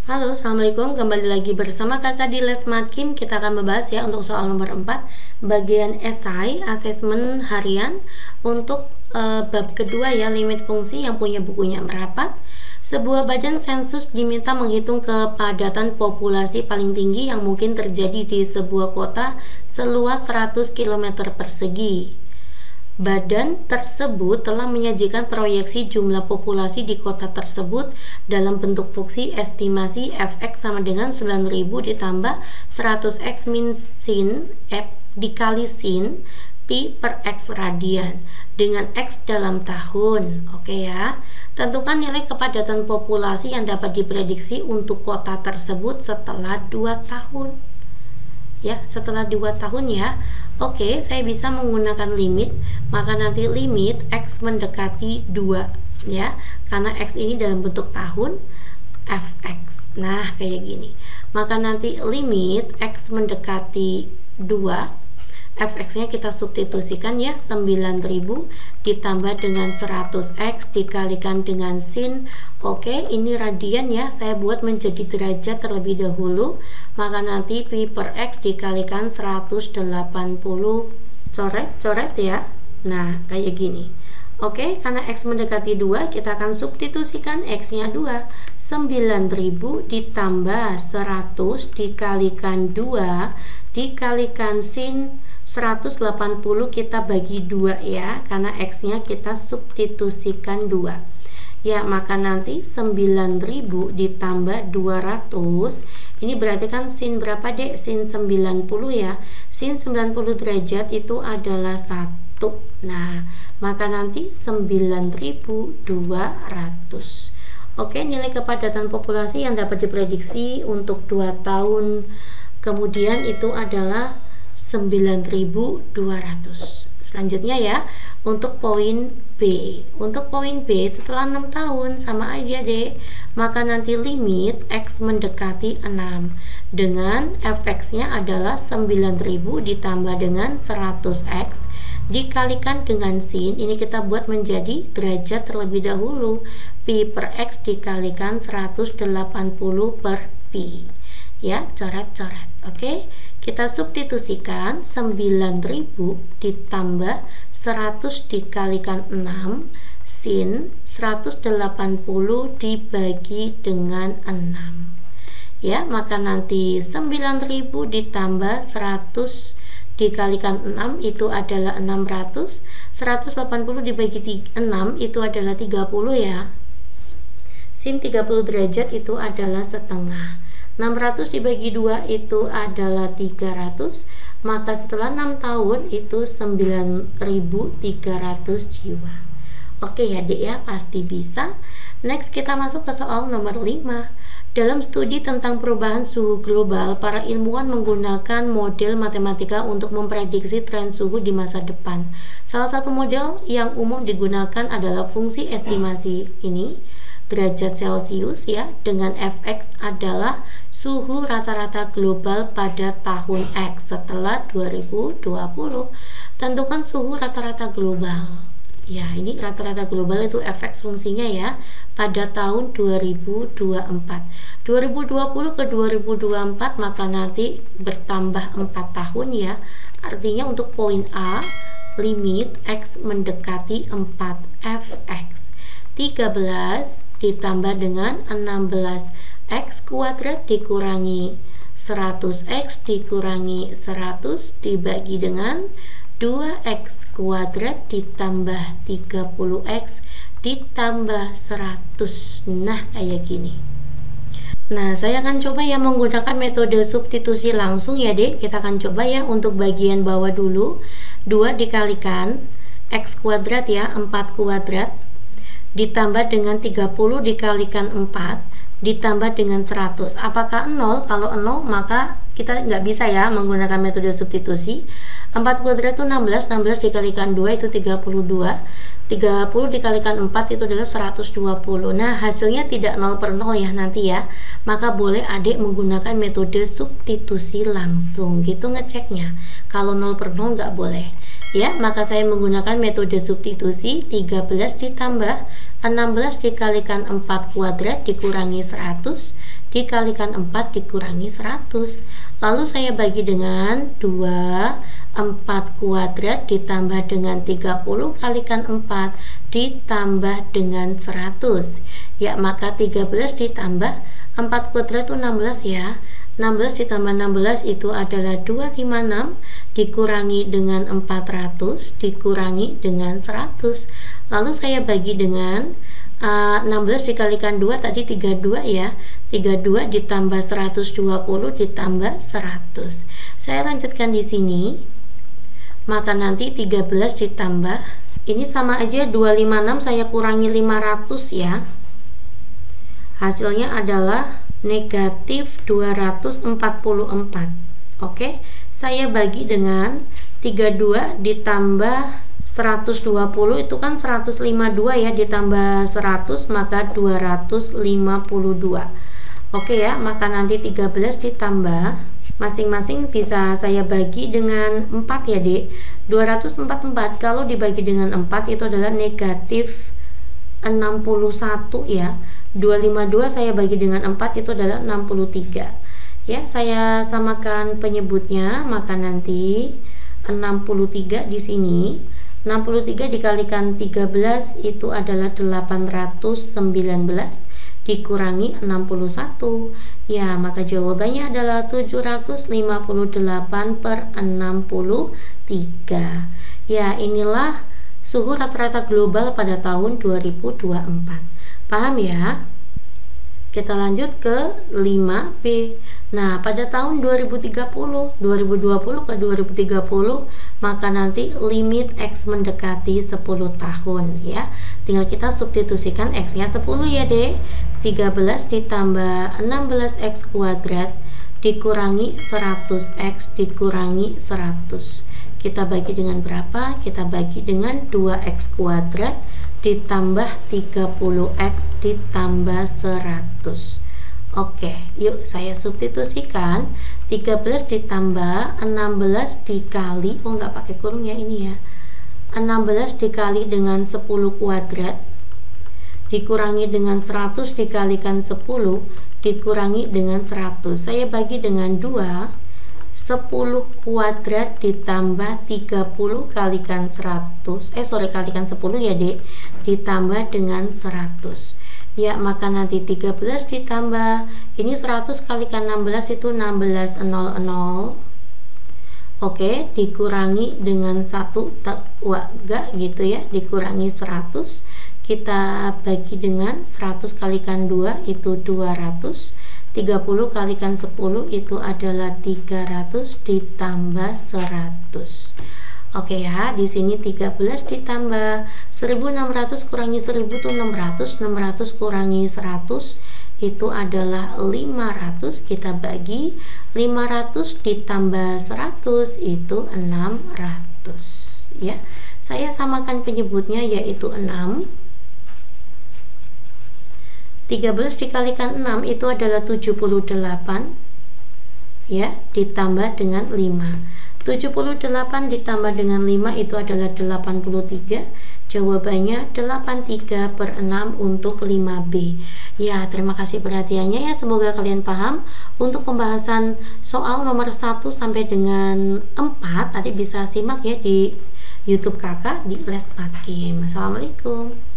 Halo, Assalamualaikum. Kembali lagi bersama kakak di Les Makin. Kita akan membahas ya untuk soal nomor 4, bagian esai, asesmen harian untuk bab kedua ya, limit fungsi, yang punya bukunya merapat. Sebuah badan sensus diminta menghitung kepadatan populasi paling tinggi yang mungkin terjadi di sebuah kota seluas 100 km persegi. Badan tersebut telah menyajikan proyeksi jumlah populasi di kota tersebut dalam bentuk fungsi estimasi fx sama dengan 9000 ditambah 100x min sin f dikali sin pi per x radian dengan x dalam tahun. Oke ya. Tentukan nilai kepadatan populasi yang dapat diprediksi untuk kota tersebut setelah 2 tahun. Ya, setelah 2 tahun ya. Oke, saya bisa menggunakan limit, maka nanti limit x mendekati 2 ya, karena x ini dalam bentuk tahun fx. Nah, kayak gini. Maka nanti limit x mendekati 2, fx-nya kita substitusikan ya, 9000 ditambah dengan 100x dikalikan dengan sin. Oke, ini radian ya, saya buat menjadi derajat terlebih dahulu. Maka nanti pi per x dikalikan 180, coret ya. Nah, kayak gini. Oke, karena x mendekati 2, kita akan substitusikan x-nya 2. 9000 ditambah 100 dikalikan 2 dikalikan sin 180 kita bagi 2 ya, karena x-nya kita substitusikan 2. Ya, maka nanti 9000 ditambah 200, ini berarti kan sin berapa dek? Sin 90 ya. Sin 90 derajat itu adalah 1. Nah, maka nanti 9200. Oke, nilai kepadatan populasi yang dapat diprediksi untuk 2 tahun kemudian itu adalah 9200. Selanjutnya ya, untuk poin B. Untuk poin B setelah 6 tahun sama aja deh. Maka nanti limit x mendekati 6 dengan fx-nya adalah 9000 ditambah dengan 100x dikalikan dengan sin. Ini kita buat menjadi derajat terlebih dahulu. Pi per x dikalikan 180 per pi. Ya, coret-coret. Oke, kita substitusikan 9000 ditambah 100 dikalikan 6 sin 180 dibagi dengan 6. Ya, maka nanti 9000 ditambah 100 dikalikan 6 itu adalah 600. 180 dibagi 6 itu adalah 30 ya. Sin 30 derajat itu adalah setengah. 600 dibagi 2 itu adalah 300. Maka setelah 6 tahun itu 9300 jiwa. Oke ya dek ya, pasti bisa. Next kita masuk ke soal nomor 5. Dalam studi tentang perubahan suhu global, para ilmuwan menggunakan model matematika untuk memprediksi tren suhu di masa depan. Salah satu model yang umum digunakan adalah fungsi estimasi ini, derajat Celcius ya, dengan fx adalah suhu rata-rata global pada tahun X setelah 2020. Tentukan suhu rata-rata global. Ya, ini rata-rata global itu fx fungsinya ya, pada tahun 2024. 2020 ke 2024 maka nanti bertambah 4 tahun ya. Artinya untuk poin A, limit x mendekati 4 fx. 13 ditambah dengan 16 x kuadrat dikurangi 100x dikurangi 100 dibagi dengan 2x kuadrat ditambah 30x ditambah 100. Nah, kayak gini. Nah, saya akan coba ya menggunakan metode substitusi langsung ya dek. Kita akan coba ya untuk bagian bawah dulu. 2 dikalikan x kuadrat ya, 4 kuadrat ditambah dengan 30 dikalikan 4 ditambah dengan 100. Apakah 0? Kalau 0 maka kita nggak bisa ya menggunakan metode substitusi. 4 kuadrat itu 16, 16 dikalikan 2 itu 32, 30 dikalikan 4 itu adalah 120. Nah, hasilnya tidak 0 per 0 ya nanti ya. Maka boleh adik menggunakan metode substitusi langsung gitu ngeceknya. Kalau 0 per 0 nggak boleh. Ya, maka saya menggunakan metode substitusi. 13 ditambah 16 dikalikan 4 kuadrat dikurangi 100 dikalikan 4 dikurangi 100. Lalu saya bagi dengan 2, 4 kuadrat ditambah dengan 30 kalikan 4 ditambah dengan 100. Ya, maka 13 ditambah 4 kuadrat itu 16 ya. 16 ditambah 16 itu adalah 256 dikurangi dengan 400 dikurangi dengan 100. Lalu saya bagi dengan 16 dikalikan 2 tadi 32 ya. 32 ditambah 120 ditambah 100. Saya lanjutkan di sini. Maka nanti 13 ditambah, ini sama aja 256 saya kurangi 500 ya. Hasilnya adalah negatif 244. Oke, saya bagi dengan 32 ditambah 120 itu kan 152 ya, ditambah 100 maka 252. Oke ya, maka nanti 13 ditambah, masing-masing bisa saya bagi dengan 4 ya Dek. 244 kalau dibagi dengan 4 itu adalah negatif 61 ya. 252 saya bagi dengan 4 itu adalah 63. Ya, saya samakan penyebutnya, maka nanti 63 di sini. 63 dikalikan 13 itu adalah 819 dikurangi 61. Ya, maka jawabannya adalah 758/63. Ya, inilah suhu rata-rata global pada tahun 2024. Paham ya? Kita lanjut ke 5B. Nah, pada tahun 2020 ke 2030, maka nanti limit X mendekati 10 tahun ya. Tinggal kita substitusikan X-nya 10 ya Dek. 13 ditambah 16X kuadrat dikurangi 100X dikurangi 100. Kita bagi dengan berapa? Kita bagi dengan 2X kuadrat ditambah 30X ditambah 100. Oke, yuk saya substitusikan. 13 ditambah 16 dikali, nggak pakai kurung ya ini ya. 16 dikali dengan 10 kuadrat dikurangi dengan 100 dikalikan 10 dikurangi dengan 100. Saya bagi dengan 2. 10 kuadrat ditambah 30 kalikan 100 kalikan 10 ya Dek, ditambah dengan 100. Ya, maka nanti 13 ditambah, ini 100 kalikan 16 itu 1600. Oke, dikurangi dengan 1 enggak gitu ya, dikurangi 100. Kita bagi dengan 100 kalikan 2 itu 200. 30 kalikan 10 itu adalah 300 ditambah 100. Oke ya, di sini 13 ditambah 1600 kurangi 1000 itu 600. 600 kurangi 100 itu adalah 500. Kita bagi 500 ditambah 100 itu 600 ya. Saya samakan penyebutnya yaitu 6. 13 dikalikan 6 itu adalah 78 ya, ditambah dengan 5. 78 ditambah dengan 5 itu adalah 83. Jawabannya 83/6 untuk 5B. Ya, terima kasih perhatiannya ya. Semoga kalian paham. Untuk pembahasan soal nomor 1 sampai dengan 4 tadi bisa simak ya di YouTube Kakak di Les Hakim. Assalamualaikum.